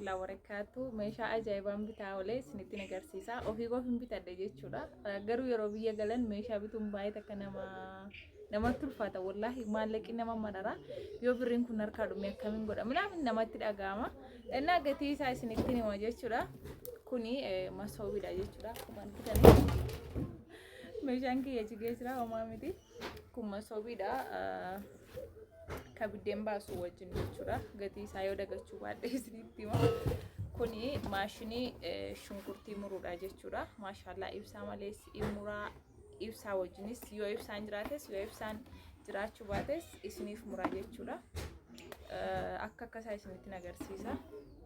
warahmatullahi wabarakatuh. Meeshaa ajaa'ibaan bitaa olee isinitti agarsiisa. Ofii kootiin bitadhe jechuudha. Garuu yeroo biyya galan meeshaa bituun baay'ee takka namatti ulfaata wallahi maallaqi nama marara. Yoo birriin kun harkaa dhume akkamiin godha? Minaamin namatti dhaga'ama. Innaa gatii isaa isinitti hima jechuudha. Kuni masoobiidha jechuudha. Akkuma argitanii meeshaan kiyya jigee jira homaa miti. Kun masoobiidha. Kabiddeen baasu wajjin jechuudha. Gatii isaa yoo dagachuu baadhee isinitti hima. Kuni maashinii shunkurtii muruudha jechuudha. Maashaallah ibsaa malees muraa ibsaa wajjinis yoo ibsaan jiraates yoo ibsaan jiraachuu baates isiniif muraa jechuudha. Akka akkasaa isinitti agarsiisa.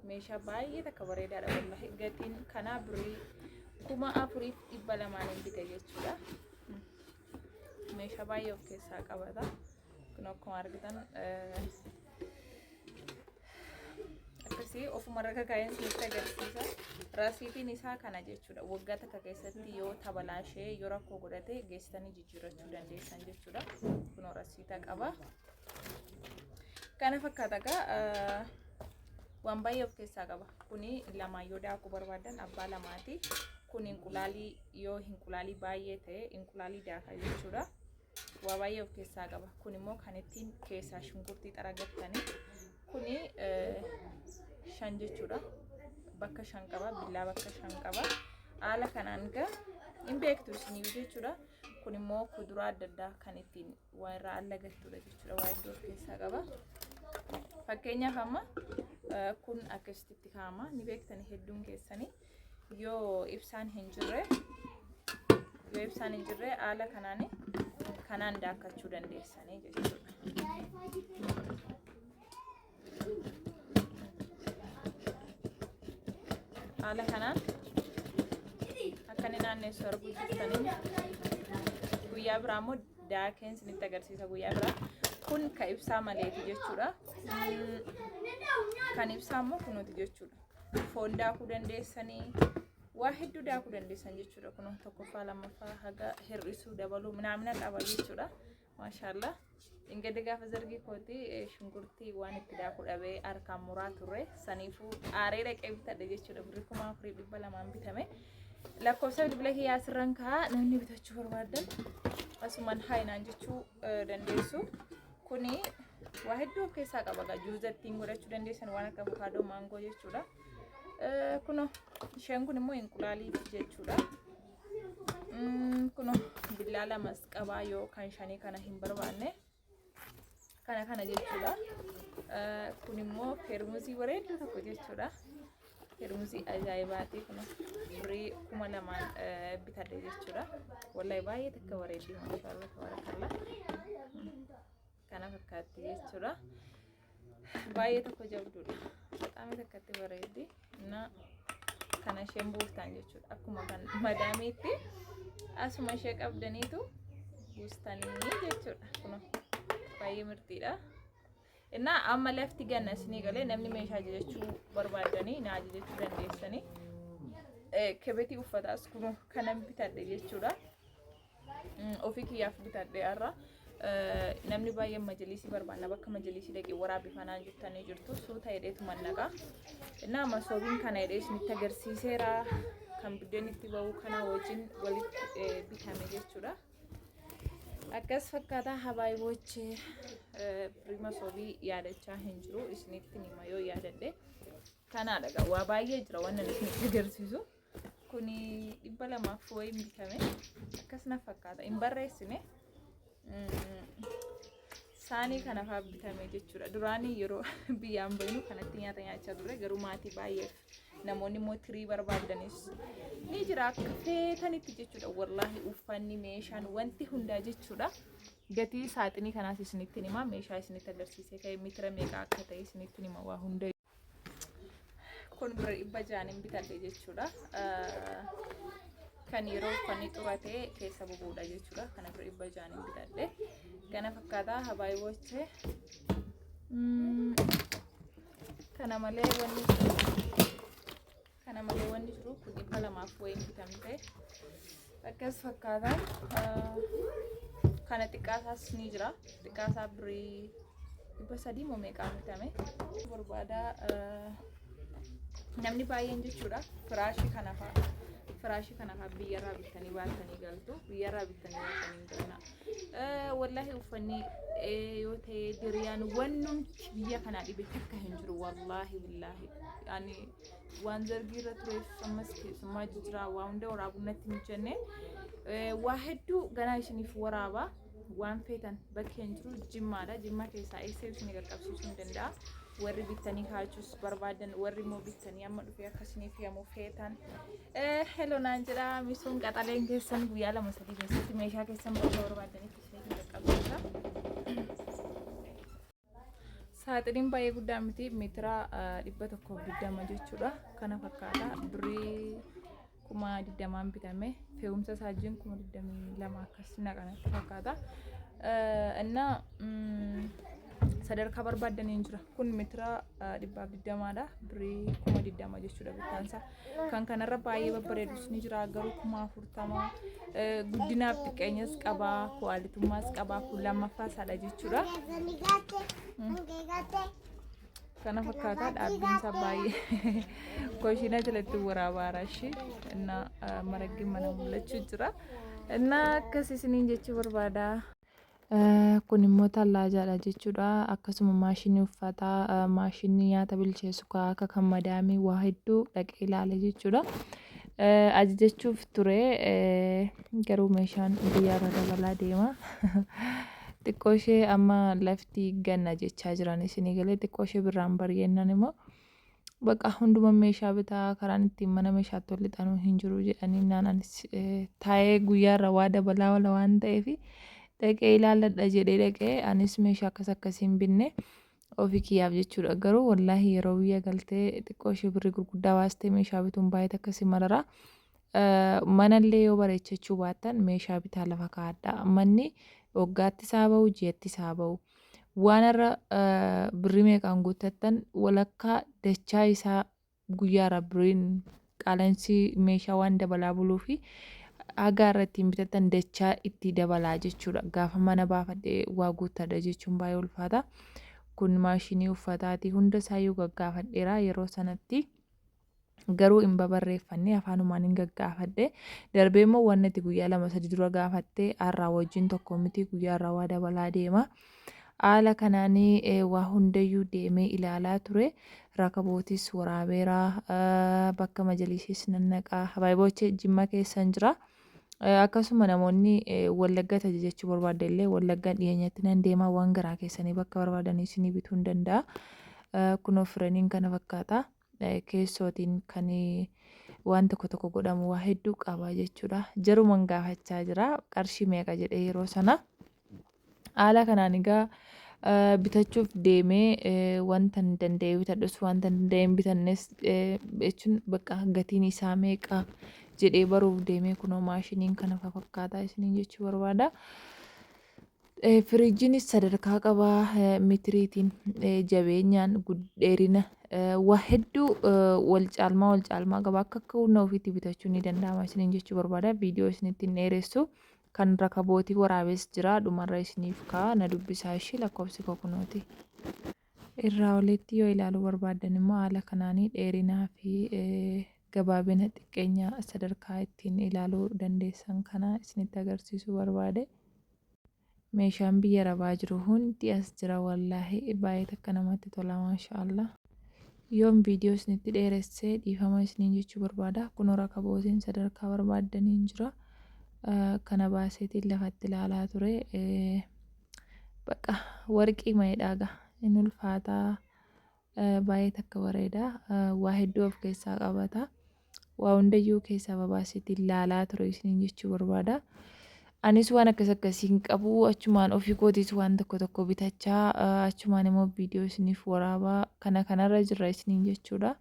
Meeshaa baay'ee takka bareedaadha wallahi. Gatiin kanaa birrii 4,200 bite jechuudha. Meeshaa baay'ee of keessaa qabata. Kun akkuma argitan akkasii ofuma irra kaa'een isinitti agarsiisa. Rasiitiin isaa kana jechuudha. Waggaa takka keessatti yoo tabalaashee yoo rakkoo godhate geessitanii jijjiirrachuu dandeessan jechuudha. Kun rasiita qaba. Kana fakkaata waan baay'ee of keessaa qaba. Kuni lama yoo daakuu barbaadan abbaa lamaati. Kun inqulaalii yoo inqulaalii baay'ee ta'e inqulaalii daakaa jechuudha. Waa baay'ee of keessaa qaba. Kun immoo kan ittiin keessaa shunkurtii xaragattanii kuni 5 jechuudha. Bakka 5 qaba, billaa bakka 5 qaba. Haala kanaan hin beektu isinii jechuudha. Kun immoo kuduraa adda addaa kan ittiin waa irraa allagattudha jechuudha. Waa iddoo of keessaa qaba. Fakkeenyaaf amma kun akkasitti kaa'ama. Ni beektani hedduun keessanii yoo ibsaan hin jirre haala kanaan daakkachuu dandeessanii jechuudha. Haala kanaan akka inni naanneessu arguu jirtanii guyyaa biraa immoo daakeen isinitti agarsiisa guyyaa biraa. Kun ka ibsaa maleeti jechuudha. Kan ibsaa immoo kunuuti jechuudha. Foon daakuu dandeessanii waa hedduu daakuu dandeessan jechuudha. Kun tokkoffaa lammaffaa haga hir'isuu dabaluu minaamina qaba jechuudha. Maashaallah. Ingedde gaafa zargii kooti shunkurtii waan itti daakuu dhabee harkaan muraa turre saniifuu aaree dhaqee bitadhe jechuudha. Birrii 4,200 bitame. Lakkoofsa bilbila kiyyaa asirran kaa'aa namni bitachuu barbaadan asumaan haayinaan jechuu dandeessu. Kuni waa hedduu of keessaa qaba. Juuzattiin godhachuu dandeessan waan akka avokaadoo maangoo jechuudha. Kuno isheen kun immoo inqulaalii jechuudha. Kuno billaa lamas qabaa yoo kan shanii kana hin barbaanne kana jechuudha. Kun immoo permuuzii bareedduu tokko jechuudha. Permuuzii ajaa'ibaati kun birrii 2,000 bitadhe jechuudha. Wallahi baay'ee takka bareeddi maashaallah tabarakallah. Kana fakkaatti jechuudha. Baay'ee tokko jabduudha. Baaxamee takkatti bareeddi. Kana isheen buuftaan jechuudha. Akkuma kan madaamiitti asuma ishee qabdaniitu buustanii jechuudha. Kun baay'ee mirtiidha. Innaa amma lafti ganna isinii galee namni meeshaa ajajachuu barbaadanii na ajajachuu dandeessanii. Kebetii uffataas kun kanan bitadhe jechuudha. Ofii kiyyaaf bitadhe har'a. Namni baay'een majalisii barbaanna bakka majalisii dhaqee waraabbifanaa jirtanii jirtu suuta hidheetu mannaqa. Innaa masoobiin kana hidhee isinitti agarsiiseera. Kan biddeen itti ba'u kana wajjin walitti bitame jechuudha. Akkas fakkaataa habaayibochi birrii masoobii yaadachaa hin jiru isinitti nima yoo yaadadhe. Kanaadha waa baay'ee jira waan isinitti agarsiisu. Kuni 200 wayiin bitame. Akkas na fakkaata hin barreessine. Saanii kana fa'aa bitame jechuudha. Duraanii yeroo biyyaan baynu kanatti nyaata nyaachaa ture garuu maatii baay'eef namoonni immoo tirii barbaadanis ni jira akka feetanitti jechuudha. Wallahi uffanni meeshaan wanti hundaa jechuudha. Gatii saaxinii kanaas isinitti hima meeshaa isinitti agarsiisee ka'ee mitira meeqa akka ta'e isinitti hima waa hunda. Kun birrii 600 bitadhe jechuudha. Kan yeroo uffanni xuratee keessa bubuudha jechuudha. Kana birrii 600 bitadhe. Kana fakkaataa habaayibochi. Kana malee wanni jiru kun 200 wayiin bitamte. Akkas fakkaataa kana xiqqaasaas ni jira. Xiqqaasaa birrii 300 moo meeqaan bitame. Barbaada namni baay'een jechuudha firaashii kana fa'a biyyarraa bittanii baatanii galtu biyyarraa bittanii baatanii galna wallahi uffanni yoo ta'e diriyaan wannumti biyya kanaa dhibe takka hin jiru wallahi billahi yani waan zargiirra tureef ammas keessummaa jijjiraa waa hunda waraabuu natti hin jenne waa hedduu ganaa isiniif waraabaa waan feetan bakka hin jiru jimmaadha jimmaa keessaa eessee isin qaqqabsiisuu hin danda'a warri bittanii kaachus barbaadan warri immoo bittanii amma dhufee akkasiniif yommuu feetan hello naan jedha misuun qaxaleen keessan guyyaa 2-3 keessatti meeshaa keessan barbaadaniif isin qaqqabsiisa saaxiliin baay'ee guddaa miti meetira 120 jechuudha kana fakkaata birrii 20 bitame fe'umsa saajjiin 22 akkas naqanatti fakkaata እና sadarkaa barbaadaniin jira kun meetira 120dha birrii 20 jechuudha bitaansa kan kanarra baay'ee babbareedus ni jira garuu 40 guddinaaf xiqqeenyas qabaa kuwaalitummaas qabaa kun lammaffaa saadha jechuudha kana fakkaata dhaabbiinsa baay'ee koshina jalatti waraabaarashi እና maraggi mana mul'achuu jira እና akkasii isiniin jechuu barbaada kun immoo tallaajaadha jechuudha akkasuma maashinii uffataa maashinii nyaata bilcheessu akka kan madaamii waa hedduu dhaqee ilaale jechuudha ajajachuuf ture garuu meeshaan biyyaarra dabalaa deema xiqqoo ishee amma lafti ganna jechaa jiran isinii galee xiqqoo ishee birraan bari'eennan immoo bakka hunduma meeshaa bitaa karaan ittiin mana meeshaatti ol lixanuu hin jiru jedhanii naanis taa'ee guyyaarra waa dabalaa wala waan ta'eef dhaqee ilaaladha jedhee dhaqee anis meeshaa akkasiin binne ofii kiyyaaf jechuudha garuu wallaahi yeroo biyya galtee xiqqoo ishee birrii gurguddaa baastee meeshaa bituun baay'ee akkasii marara manallee yoo bareechachuu baattan meeshaa bitaa lafa kaa'adha manni waggaatti isaa ba'u ji'atti isaa ba'u waan irra birrii meeqaan guuttattan walakkaa dachaa isaa guyyaarra birriin qaala'insi meeshaa waan dabalaa buluu fi hagaa irratti bitatan dachaa itti dabalaa jechuudha gaafa mana baafadhee waa guuttadha jechuun baay'ee ulfaata kun maashinii uffataati hunda isaayyuu gaggaafadheera yeroo sanatti garuu hin babarreeffanne afaanumaan hin gaggaafadhe darbee immoo waan itti guyyaa 2-3 dura gaafattee har'aa wajjin tokko miti guyyaarraa waa dabalaa deema haala kanaanii waa hundayyuu deemee ilaalaa ture rakabootis waraabeera bakka majaliisiis nannaqaa baay'ee jimma keessan jira akkasuma namoonni wallagga tajajachuu barbaadde illee wallaggaan dhiyeenyatti nan deemaa waan garaa keessanii bakka barbaadanii isinii bituu hin danda'a kun ofiraniin kana fakkaata keessootiin kan waan tokko godhamu waa hedduu qaba jechuudha jaruman gaafachaa jira qarshii meeqa jedhee yeroo sana haala kanaan egaa bitachuuf deemee wanta hin danda'e bitadhus wanta hin danda'e bitannes jechuun bakka gatiin isaa meeqa jedhee baruuf deemee kunoo maashiniin kana fakkaataa isiniin jechuu barbaada. Firiijiinis sadarkaa qabaa mitiriitiin jabeenyaan dheerina waa hedduu wal caalmaa qaba akka humna ofiitti bitachuu ni danda'ama isiniin jechuu barbaada. Viidiyoo isinitti hin dheeressu kan rakabootii waraabes jira dhumarra isiniif ka'a na dubbisaa ishii lakkoofsi kokunooti. Irraa olitti yoo ilaaluu barbaadan immoo haala kanaanii dheerinaa fi gabaabina xiqqeenya sadarkaa ittiin ilaaluu dandeessan kana isinitti agarsiisuu barbaade. Meeshaan biyya rabaa jiru hundi as jira wallaahi baay'ee takka namatti tola maashaallah. Yoon viidiyoo isinitti dheeressee dhiifama isiniin jechuu barbaada. Kunoo rakabootiin sadarkaa barbaadaniin jira. Kana baaseetiin lafatti ilaalaa ture. Bakka warqii maydhaaga inni ulfaataa baay'ee takka bareeda. Waa hedduu of keessaa qabata. Waa hundayyuu keessaa babaaseetiin ilaalaa ture isiniin jechuu barbaada. Anis waan akkasiin qabu achumaan ofii kootiis waan tokko bitachaa achumaan immoo viidiyoo isiniif waraabaa kanarra jirra isiniin jechuudha.